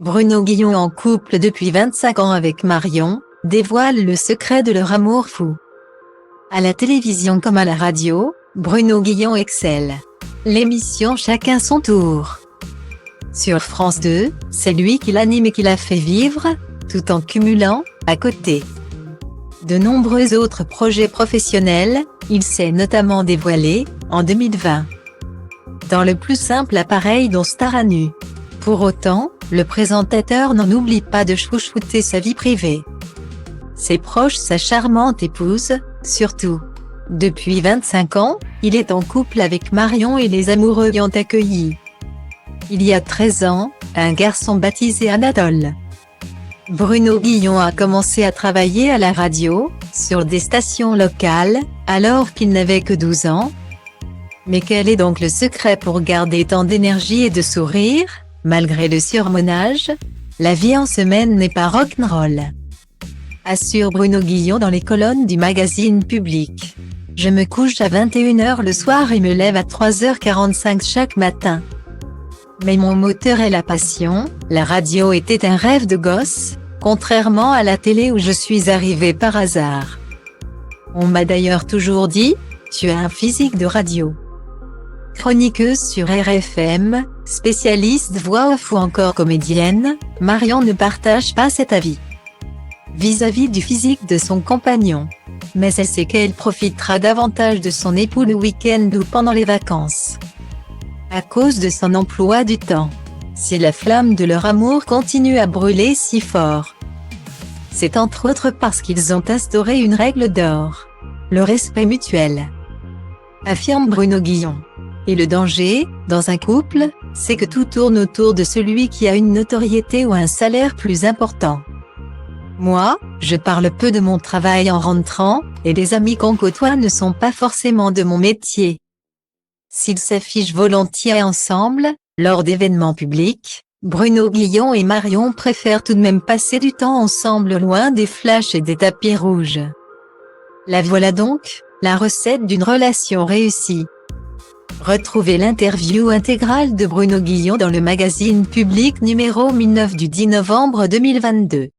Bruno Guillon, en couple depuis 25 ans avec Marion, dévoile le secret de leur amour fou. À la télévision comme à la radio, Bruno Guillon excelle. L'émission Chacun son tour. Sur France 2, c'est lui qui l'anime et qui la fait vivre, tout en cumulant, à côté, de nombreux autres projets professionnels. Il s'est notamment dévoilé, en 2020, dans le plus simple appareil dont Star à nu. Pour autant, le présentateur n'en oublie pas de chouchouter sa vie privée, ses proches, sa charmante épouse, surtout. Depuis 25 ans, il est en couple avec Marion et les amoureux y ont accueilli, il y a 13 ans, un garçon baptisé Anatole. Bruno Guillon a commencé à travailler à la radio, sur des stations locales, alors qu'il n'avait que 12 ans. Mais quel est donc le secret pour garder tant d'énergie et de sourire, malgré le surmenage? La vie en semaine n'est pas rock'n'roll, assure Bruno Guillon dans les colonnes du magazine Public. Je me couche à 21h le soir et me lève à 3h45 chaque matin. Mais mon moteur est la passion. La radio était un rêve de gosse, contrairement à la télé où je suis arrivé par hasard. On m'a d'ailleurs toujours dit, tu as un physique de radio. Chroniqueuse sur RFM, spécialiste voix off ou encore comédienne, Marion ne partage pas cet avis vis-à-vis du physique de son compagnon. Mais elle sait qu'elle profitera davantage de son époux le week-end ou pendant les vacances, à cause de son emploi du temps. Si la flamme de leur amour continue à brûler si fort, c'est entre autres parce qu'ils ont instauré une règle d'or: le respect mutuel, affirme Bruno Guillon. Et le danger, dans un couple, c'est que tout tourne autour de celui qui a une notoriété ou un salaire plus important. Moi, je parle peu de mon travail en rentrant, et les amis qu'on côtoie ne sont pas forcément de mon métier. S'ils s'affichent volontiers ensemble, lors d'événements publics, Bruno Guillon et Marion préfèrent tout de même passer du temps ensemble loin des flashs et des tapis rouges. La voilà donc, la recette d'une relation réussie. Retrouvez l'interview intégrale de Bruno Guillon dans le magazine Public numéro 19 du 10 novembre 2022.